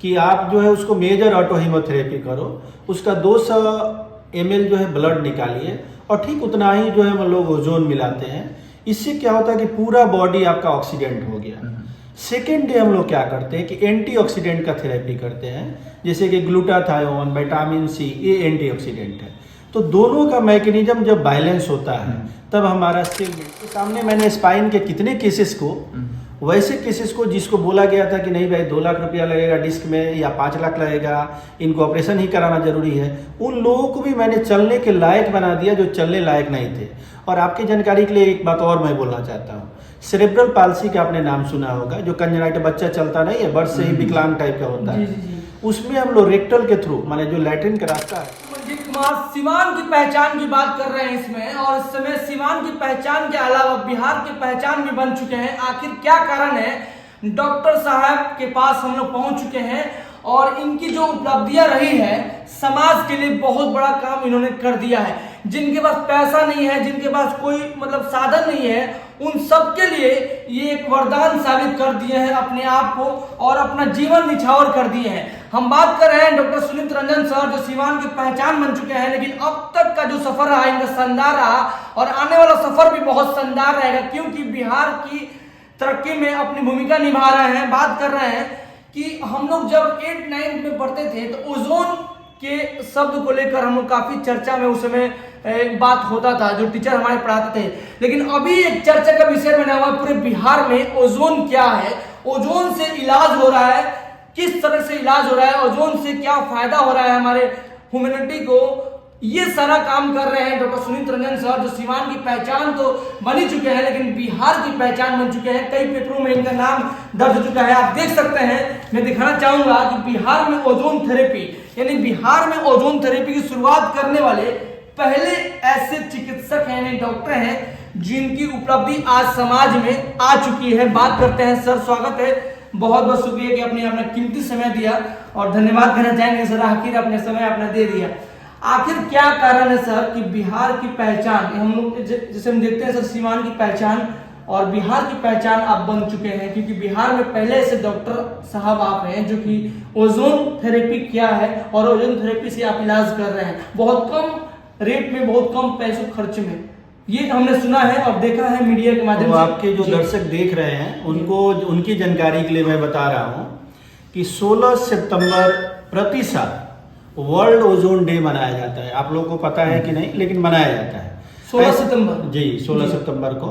कि आप जो है उसको मेजर ऑटो हीमोथेरेपी करो, उसका 200 ml जो है ब्लड निकालिए और ठीक उतना ही जो है हम लोग ओजोन मिलाते हैं। इससे क्या होता है कि पूरा बॉडी आपका ऑक्सीडेंट हो गया। सेकेंड डे हम लोग क्या करते हैं कि एंटीऑक्सीडेंट का थेरेपी करते हैं, जैसे कि ग्लूटाथायोन, विटामिन सी, ये एंटीऑक्सीडेंट है। तो दोनों का मैकेनिज्म जब बैलेंस होता है तब हमारा सेल के सामने मैंने स्पाइन के कितने केसेस को, वैसे केसेस को जिसको बोला गया था कि नहीं भाई 2 लाख रुपया लगेगा डिस्क में या 5 लाख लगेगा, इनको ऑपरेशन ही कराना जरूरी है, उन लोगों को भी मैंने चलने के लायक बना दिया जो चलने लायक नहीं थे। और आपकी जानकारी के लिए एक बात और मैं बोलना चाहता हूँ, सेरेब्रल पाल्सी का आपने नाम सुना होगा, जो कंजेनाइटल बच्चा चलता नहीं है, बर्थ से ही विकलांग टाइप का होता है। उसमें हम लोग रेक्टल के थ्रू, माने जो लैट्रिन का रास्ता है। मंजीत कुमार सिवान की पहचान की बात कर रहे हैं इसमें, और इस समय सिवान की पहचान के अलावा बिहार की पहचान भी बन चुके हैं। आखिर क्या कारण है? डॉक्टर साहब के पास हम लोग पहुंच चुके हैं और इनकी जो उपलब्धियां रही है, समाज के लिए बहुत बड़ा काम इन्होंने कर दिया है। जिनके पास पैसा नहीं है, जिनके पास कोई मतलब साधन नहीं है, उन सब के लिए ये एक वरदान साबित कर दिए हैं अपने आप को, और अपना जीवन निछावर कर दिए हैं। हम बात कर रहे हैं डॉक्टर सुनीत रंजन सर, जो सिवान की पहचान बन चुके हैं। लेकिन अब तक का जो सफर रहा इनका शानदार रहा, और आने वाला सफर भी बहुत शानदार रहेगा, क्योंकि बिहार की तरक्की में अपनी भूमिका निभा रहे हैं। बात कर रहे हैं कि हम लोग जब 8-9 में पढ़ते थे तो ओजोन के शब्द को लेकर हम लोग काफी चर्चा में उस समय बात होता था, जो टीचर हमारे पढ़ाते थे। लेकिन अभी एक चर्चा का विषय बना हुआ पूरे बिहार में, ओजोन क्या है, ओजोन से इलाज हो रहा है, किस तरह से इलाज हो रहा है, ओजोन से क्या फायदा हो रहा है हमारे ह्यूमैनिटी को, ये सारा काम कर रहे हैं डॉक्टर सुनीत रंजन सर, जो सिवान की पहचान तो बन ही चुके हैं लेकिन बिहार की पहचान बन चुके हैं। कई पेपरों में इनका नाम दर्ज हो चुका है, आप देख सकते हैं। मैं दिखाना चाहूंगा कि बिहार में ओजोन थेरेपी, यानी बिहार में ओजोन थेरेपी की शुरुआत करने वाले पहले ऐसे चिकित्सक हैं, यानी डॉक्टर हैं, जिनकी उपलब्धि आज समाज में आ चुकी है। बात करते हैं। सर स्वागत है, बहुत बहुत शुक्रिया कि आपने अपना कीमती समय दिया, और धन्यवाद कहना चाहेंगे सर, आखिर अपने समय आपने दे दिया। आखिर क्या कारण है सर कि बिहार की पहचान, हम लोग जैसे हम देखते हैं सर, सिवान की पहचान और बिहार की पहचान आप बन चुके हैं, क्योंकि बिहार में पहले ऐसे डॉक्टर साहब आप हैं जो कि ओजोन थेरेपी क्या है और ओजोन थेरेपी से आप इलाज कर रहे हैं बहुत कम रेट में, बहुत कम पैसों खर्च में। ये हमने सुना है और देखा है मीडिया के माध्यम तो से। आपके जो दर्शक देख रहे हैं उनको उनकी जानकारी के लिए मैं बता रहा हूँ कि 16 सितंबर प्रति साल वर्ल्ड ओजोन डे मनाया जाता है। आप लोगों को पता है कि नहीं, लेकिन मनाया जाता है 16 सितंबर जी, 16 सितंबर को।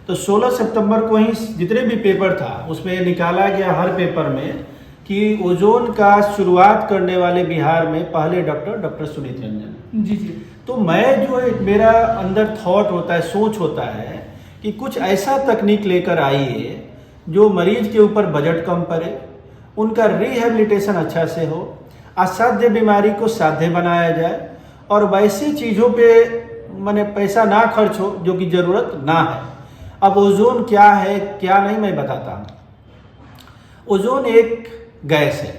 तो 16 सितंबर को ही जितने भी पेपर था उसमें निकाला गया, हर पेपर में, कि ओजोन का शुरुआत करने वाले बिहार में पहले डॉक्टर सुनीत रंजन। जी। तो मैं जो एक मेरा अंदर थॉट होता है, सोच होता है कि कुछ ऐसा तकनीक लेकर आइए जो मरीज के ऊपर बजट कम पड़े, उनका रिहेबिलिटेशन अच्छा से हो, असाध्य बीमारी को साध्य बनाया जाए, और वैसी चीज़ों पे माने पैसा ना खर्च हो जो कि ज़रूरत ना है। अब ओजोन क्या है क्या नहीं मैं बताता हूँ। ओजोन एक गैस है,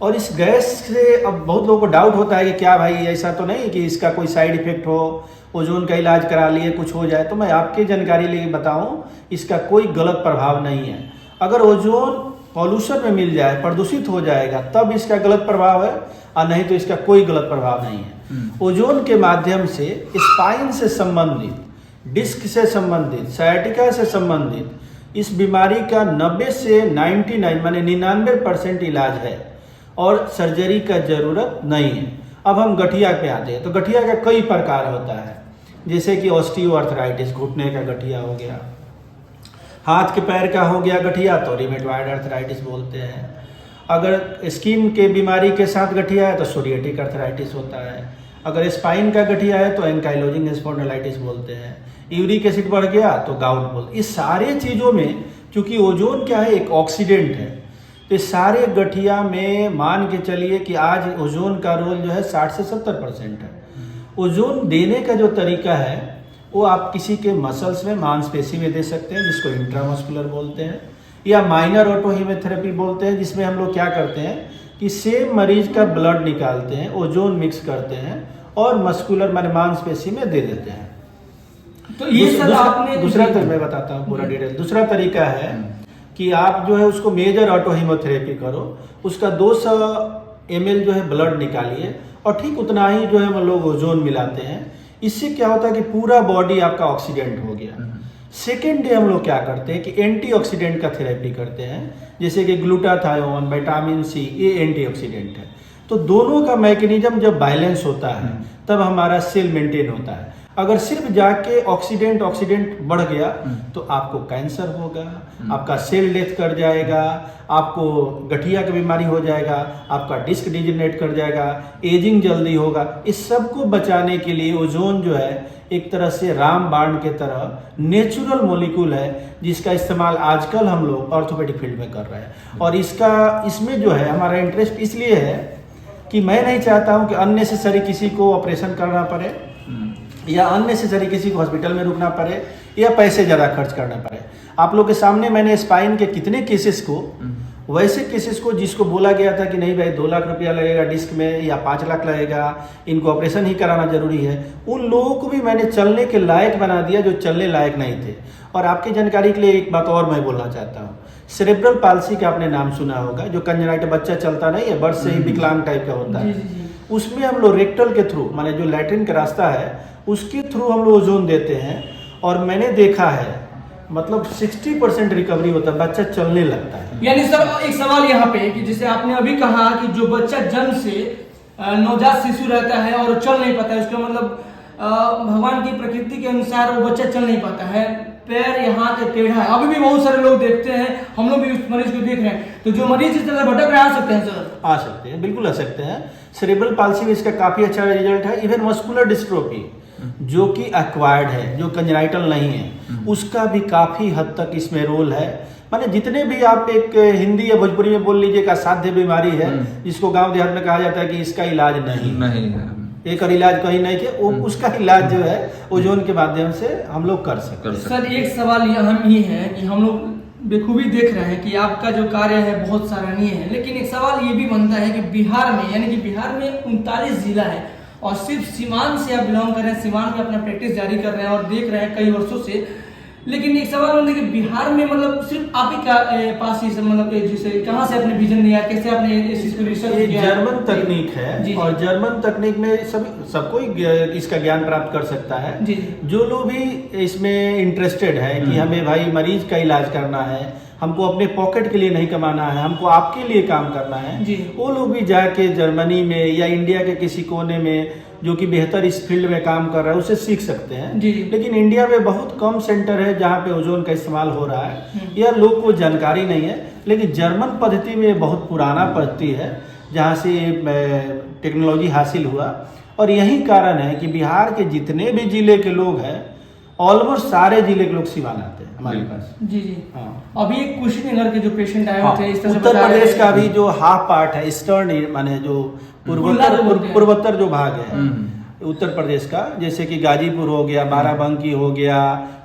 और इस गैस से अब बहुत लोगों को डाउट होता है कि क्या भाई ऐसा तो नहीं कि इसका कोई साइड इफेक्ट हो, ओजोन का इलाज करा लिए कुछ हो जाए। तो मैं आपकी जानकारी लिए बताऊं, इसका कोई गलत प्रभाव नहीं है। अगर ओजोन पॉल्यूशन में मिल जाए, प्रदूषित हो जाएगा, तब इसका गलत प्रभाव है, और नहीं तो इसका कोई गलत प्रभाव नहीं है। ओजोन के माध्यम से स्पाइन से संबंधित, डिस्क से संबंधित, साइटिका से संबंधित इस बीमारी का 90 से 99 माने 99% इलाज है, और सर्जरी का जरूरत नहीं है। अब हम गठिया पे आते हैं, तो गठिया का कई प्रकार होता है, जैसे कि ऑस्टियोआर्थराइटिस, घुटने का गठिया हो गया, हाथ के पैर का हो गया गठिया तो रिमेटॉइड आर्थराइटिस बोलते हैं। अगर स्किन के बीमारी के साथ गठिया है तो सोरियाटिक आर्थराइटिस होता है। अगर स्पाइन का गठिया है तो एंकाइलोजिंग स्पॉन्डिलाइटिस बोलते हैं। यूरिक एसिड बढ़ गया तो गाउट बोलते। इस सारे चीज़ों में चूंकि ओजोन क्या है, एक ऑक्सीडेंट है, तो इस सारे गठिया में मान के चलिए कि आज ओजोन का रोल जो है 60 से 70% है। ओजोन देने का जो तरीका है वो आप किसी के मसल्स में, मांसपेशी में दे सकते हैं, जिसको इंट्रामस्कुलर बोलते हैं, या माइनर ऑटो हीमोथेरेपी बोलते हैं, जिसमें हम लोग क्या करते हैं कि सेम मरीज का ब्लड निकालते हैं, ओजोन मिक्स करते हैं और मस्कुलर माने मांसपेशी में दे देते हैं। तो ये सर आपने दूसरा मैं बताता हूँ पूरा डिटेल। दूसरा तरीका है कि आप जो है उसको मेजर ऑटो हीमोथेरेपी करो, उसका 200 ml जो है ब्लड निकालिए और ठीक उतना ही जो है हम लोग ओजोन मिलाते हैं। इससे क्या होता है कि पूरा बॉडी आपका ऑक्सीडेंट हो गया। सेकेंड डे हम लोग क्या करते हैं कि एंटीऑक्सीडेंट का थेरेपी करते हैं, जैसे कि ग्लूटाथायोन, विटामिन सी, ये एंटीऑक्सीडेंट है। तो दोनों का मैकेनिज्म जब बैलेंस होता है तब हमारा सेल मेंटेन होता है। अगर सिर्फ जाके ऑक्सीडेंट बढ़ गया तो आपको कैंसर होगा, आपका सेल डेथ कर जाएगा, आपको गठिया की बीमारी हो जाएगा, आपका डिस्क डिजनरेट कर जाएगा, एजिंग जल्दी होगा। इस सब को बचाने के लिए ओजोन जो है एक तरह से रामबाण के तरह नेचुरल मॉलिक्यूल है, जिसका इस्तेमाल आजकल हम लोग ऑर्थोपेडिक फील्ड में कर रहे हैं। और इसमें जो है हमारा इंटरेस्ट इसलिए है कि मैं नहीं चाहता हूं कि अननेसेसरी किसी को ऑपरेशन करना पड़े या अननेसेसरी किसी को हॉस्पिटल में रुकना पड़े या पैसे ज़्यादा खर्च करना पड़े। आप लोग के सामने मैंने स्पाइन के कितने केसेस को, वैसे केसेस को जिसको बोला गया था कि नहीं भाई 2 लाख रुपया लगेगा डिस्क में या 5 लाख लगेगा, इनको ऑपरेशन ही कराना जरूरी है, उन लोगों को भी मैंने चलने के लायक बना दिया जो चलने लायक नहीं थे। और आपकी जानकारी के लिए एक बात और मैं बोलना चाहता हूँ, सेरेब्रल पाल्सी का आपने नाम सुना होगा, जो कंजेनाइटल बच्चा चलता नहीं है, बर्थ से ही विकलांग टाइप का होता है। उसमें हम लोग रेक्टल के थ्रू, माने जो लैट्रिन का रास्ता है उसके थ्रू हम लोग ओजोन देते हैं और मैंने देखा है मतलब 60% रिकवरी होता है, बच्चा चलने लगता है। यानी सर एक सवाल यहाँ पे कि जैसे आपने अभी कहा कि जो बच्चा जन्म से नवजात शिशु रहता है और चल नहीं पाता है, उसका मतलब भगवान की प्रकृति के अनुसार वो बच्चा चल नहीं पाता है, पैर यहाँ से टेढ़ा है। अभी भी बहुत सारे लोग देखते हैं, हम लोग भी उस मरीज को देख रहे हैं। तो जो मरीज इस तरह भटक रहे आ सकते हैं सर? आ सकते हैं, बिल्कुल आ सकते हैं। सेरेब्रल पाल्सी में इसका काफी अच्छा रिजल्ट है। इवन मस्कुलर डिस्ट्रोफी जो कि एक्वायर्ड है, जो कंजेनाइटल नहीं है, उसका भी काफी हद तक इसमें रोल है। माने जितने भी आप एक हिंदी या भोजपुरी में बोल लीजिए का साध्य बीमारी है जिसको गांव देहात में कहा जाता है कि इसका इलाज नहीं है, एक और इलाज कहीं नहीं के, उसका इलाज जो है ओजोन के माध्यम से हम लोग कर सकते हैं। सर एक सवाल यहाँ ये है कि हम लोग बेखूबी देख रहे हैं कि आपका जो कार्य है बहुत सराहनीय है, लेकिन एक सवाल ये भी बनता है कि बिहार में, यानी कि बिहार में 39 जिला है और सिर्फ सीवान से आप बिलोंग कर रहे हैं, सीवान में अपना प्रैक्टिस जारी कर रहे हैं और देख रहे हैं कई वर्षों से। लेकिन एक सवाल बनता है कि बिहार में मतलब सिर्फ आप ही पास ही मतलब जैसे कहाँ से आपने विजन लिया, कैसे आपने इस चीज को रिसर्च किया? जर्मन तकनीक है और जर्मन तकनीक में सबको इसका ज्ञान प्राप्त कर सकता है। जो लोग भी इसमें इंटरेस्टेड है कि हमें भाई मरीज का इलाज करना है, हमको अपने पॉकेट के लिए नहीं कमाना है, हमको आपके लिए काम करना है, वो लोग भी जाके जर्मनी में या इंडिया के किसी कोने में जो कि बेहतर इस फील्ड में काम कर रहा है उसे सीख सकते हैं। लेकिन इंडिया में बहुत कम सेंटर है जहाँ पे ओजोन का इस्तेमाल हो रहा है या लोग को जानकारी नहीं है। लेकिन जर्मन पद्धति में बहुत पुराना पद्धति है जहाँ से टेक्नोलॉजी हासिल हुआ और यही कारण है कि बिहार के जितने भी जिले के लोग हैं ऑलमोस्ट सारे जिले के लोग सिवान आते हैं हमारे पास। हाँ। अभी एक कुशीनगर के जो पेशेंट आए हुए थे, इस तरह से उत्तर प्रदेश का भी जो हाफ पार्ट है, ईस्टर्न माने जो पूर्वोत्तर जो भाग है उत्तर प्रदेश का, जैसे कि गाजीपुर हो गया, बाराबंकी हो गया,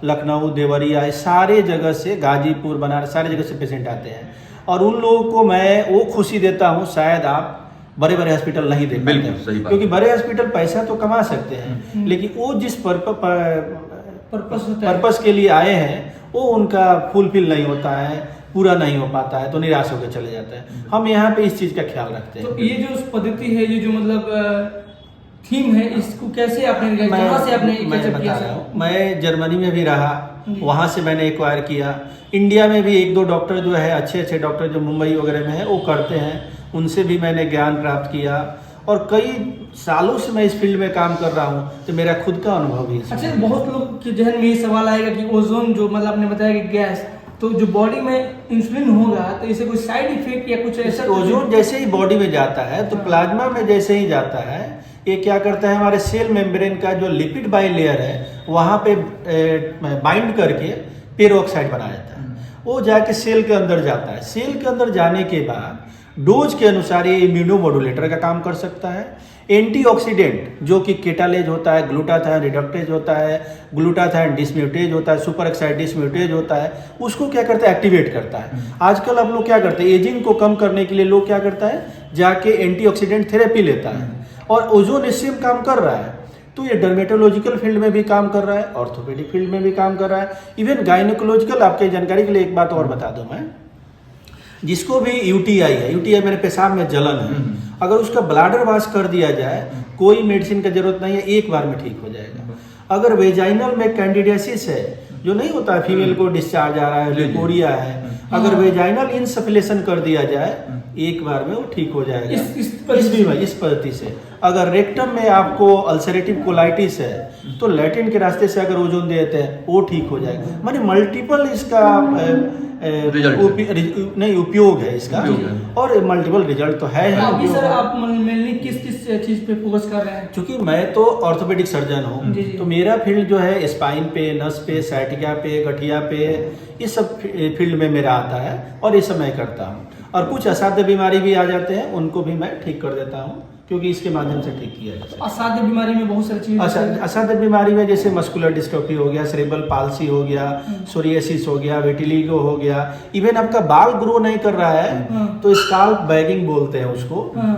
लखनऊ, देवरिया, सारे जगह से, गाजीपुर, बनारस, सारे जगह से पेशेंट आते हैं। और उन लोगों को मैं वो खुशी देता हूँ, शायद आप बड़े बड़े हॉस्पिटल नहीं दे पाते, क्योंकि बड़े हॉस्पिटल पैसा तो कमा सकते हैं लेकिन वो जिस पर्पस के लिए आए हैं वो उनका फुलफिल नहीं होता है, पूरा नहीं हो पाता है, तो निराश होकर चले जाते हैं। हम यहाँ पे इस चीज का ख्याल रखते हैं। तो ये जो पद्धति है, ये जो मतलब थीम है, इसको कैसे आपने, कहाँ से आपने बता रहा हूँ, मैं जर्मनी में भी रहा, वहाँ से मैंने एक्वायर किया। इंडिया में भी 1-2 डॉक्टर जो है, अच्छे डॉक्टर जो मुंबई वगैरह में है वो करते हैं, उनसे भी मैंने ज्ञान प्राप्त किया और कई सालों से मैं इस फील्ड में काम कर रहा हूँ, तो मेरा खुद का अनुभव भी। अच्छा, बहुत लोग के जहन में ये सवाल आएगा कि ओजोन जो मतलब आपने बताया कि गैस, तो जो बॉडी में इंसुलिन होगा तो इसे कोई साइड इफेक्ट या कुछ ऐसा? ओजोन जैसे ही बॉडी में जाता है तो प्लाज्मा में जैसे ही जाता है, ये क्या करता है, हमारे सेल मेम्ब्रेन का जो लिपिड बाइलेयर है वहाँ पे बाइंड करके पेरोक्साइड बना देता है। वो जाके सेल के अंदर जाता है। सेल के अंदर जाने के बाद डोज के अनुसार ये इम्यूनोमोडुलेटर का काम कर सकता है। एंटीऑक्सीडेंट जो कि केटालेज होता है, ग्लूटाथायोन रिडक्टेज होता है, ग्लूटाथायोन डिसम्यूटेज होता है, सुपर ऑक्साइड डिसम्यूटेज होता है, उसको क्या करता है, एक्टिवेट करता है। आजकल अब लोग क्या करते हैं, एजिंग को कम करने के लिए लोग क्या करता है, जाके एंटीऑक्सीडेंट थेरेपी लेता है और ओजोन इससे काम कर रहा है। तो ये डर्मेटोलॉजिकल फील्ड में भी काम कर रहा है, ऑर्थोपेडिक फील्ड में भी काम कर रहा है, इवन गायनिकोलॉजिकल। आपके जानकारी के लिए एक बात और बता दूं मैं, जिसको भी यूटीआई है, यूटीआई मेरे पेशाब में जलन है, अगर उसका ब्लाडर वॉश कर दिया जाए, कोई मेडिसिन की जरूरत नहीं है, एक बार में ठीक हो जाएगा। अगर वेजाइनल में कैंडिडियासिस है, जो नहीं होता है, फीमेल को डिस्चार्ज आ रहा है, लिकोरिया है, अगर वेजाइनल इनसफिलेशन कर दिया जाए, एक बार में वो ठीक हो जाएगा इस पद्धति से। अगर रेक्टम में आपको अल्सरेटिव कोलाइटिस है, तो लैटिन के रास्ते से अगर ओजोन देते हैं, वो ठीक हो जाएगा। माने मल्टीपल इसका उपयोग है इसका, और मल्टीपल रिजल्ट तो है। अभी सर आप मेनली किस चीज पे फोकस कर रहे हैं? क्योंकि मैं तो ऑर्थोपेडिक सर्जन हूँ, तो मेरा फील्ड जो है स्पाइन पे, नस पे, साइटिका पे, गठिया पे, इस सब फील्ड में मेरा आता है, और ये सब मैं करता हूँ। और कुछ असाध्य बीमारी भी आ जाते हैं, उनको भी मैं ठीक कर देता हूँ, क्योंकि इसके माध्यम से ठीक किया जाता है। असाध्य बीमारी में बहुत सारी चीजें, असाध्य बीमारी में जैसे मस्कुलर डिस्ट्रोफी हो गया, सेरेब्रल पाल्सी हो गया, सोरियासिस हो गया, वेटिलिगो हो गया, इवन आपका बाल ग्रो नहीं कर रहा है तो स्काल्प बैगिंग बोलते हैं उसको,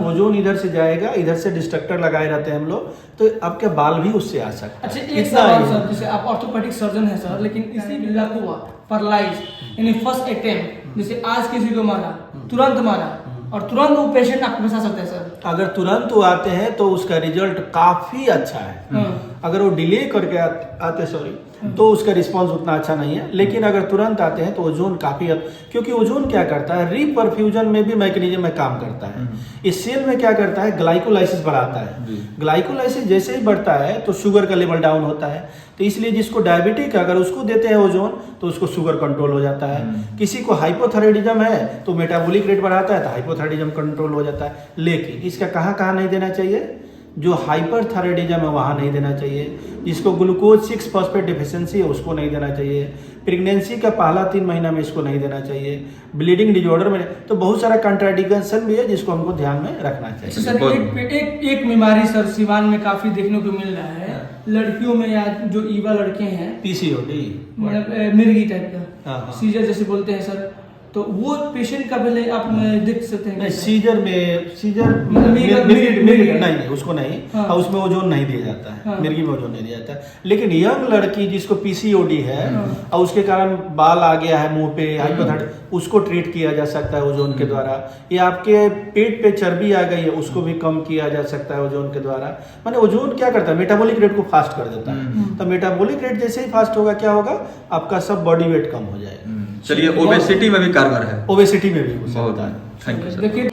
ओजोन इधर से जाएगा, इधर से डिस्ट्रक्टर लगाए रहते हैं हम लोग, तो आपके बाल भी उससे आ सकते हैं। अच्छा, एक सवाल सर, जैसे आप ऑर्थोपेडिक सर्जन है सर, लेकिन इसी लकवा पैरालाइज यानी फर्स्ट अटेम्प्ट, जैसे आज किसी को मारा, तुरंत मारा, और तुरंत वो पेशेंट आपको बचा सकता है सर? अगर तुरंत वो आते हैं तो उसका रिजल्ट काफी अच्छा है। अगर वो डिले करके आते तो उसका रिस्पांस उतना अच्छा नहीं है, लेकिन अगर तुरंत आते हैं तो ओजोन काफी, क्योंकि ओजोन क्या करता है, रीपरफ्यूजन में भी मैकेनिज्म में काम करता है। इस सेल में क्या करता है, ग्लाइकोलाइसिस बढ़ाता है। ग्लाइकोलाइसिस जैसे ही बढ़ता है तो शुगर का लेवल डाउन होता है, तो इसलिए जिसको डायबिटिक है, अगर उसको देते हैं ओजोन तो उसको शुगर कंट्रोल हो जाता है। किसी को हाइपोथायराइडिज्म है तो मेटाबॉलिक रेट बढ़ाता है, तो हाइपोथायराइडिज्म कंट्रोल हो जाता है। लेकिन इसका कहाँ कहाँ नहीं देना चाहिए, जो हाइपरथायराइडिज्म है वहाँ नहीं देना चाहिए, जिसको ग्लूकोज 6 फॉस्फेट डिफिशियंसी है उसको नहीं देना चाहिए, प्रेगनेंसी का पहला 3 महीना में इसको नहीं देना चाहिए, ब्लीडिंग डिजॉर्डर में, तो बहुत सारा कंट्राडिक्शन भी है जिसको हमको ध्यान में रखना चाहिए। सर एक बीमारी सर सिवान में काफी देखने को मिल रहा है, लड़कियों में या जो युवा लड़के हैं, पीसीओडी मतलब मिर्गी टाइप का, सीजर जैसे बोलते हैं सर, तो वो पेशेंट का पहले आप देख सकते हैं? सीजर नहीं, उसको नहीं, उसमें ओजोन नहीं दिया जाता है, मिर्गी में ओजोन नहीं दिया जाता है। लेकिन यंग लड़की जिसको पीसीओडी है और उसके कारण बाल आ गया है मुंह पे, हाइपोथायराइड, उसको ट्रीट किया जा सकता है ओजोन के द्वारा। या आपके पेट पे चर्बी आ गई है, उसको भी कम किया जा सकता है ओजोन के द्वारा। माने ओजोन क्या करता है, मेटाबॉलिक रेट को फास्ट कर देता है, तो मेटाबॉलिक रेट जैसे ही फास्ट होगा, क्या होगा, आपका सब बॉडी वेट कम हो जाएगा। चलिए, ओबेसिटी में भी कारगर है, ओबेसिटी में भी होता है। Thank you sir. देखिए,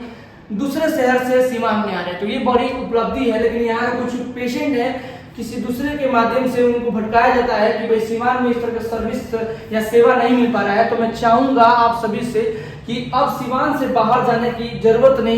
दूसरे शहर से सीवान में आ रहे हैं, तो ये बड़ी उपलब्धि है, लेकिन यहाँ कुछ पेशेंट है, किसी दूसरे के माध्यम से उनको भटकाया जाता है कि भाई सीवान में इस तरह का सर्विस या सेवा नहीं मिल पा रहा है। तो मैं चाहूंगा आप सभी से कि अब सीवान से बाहर जाने की जरूरत नहीं।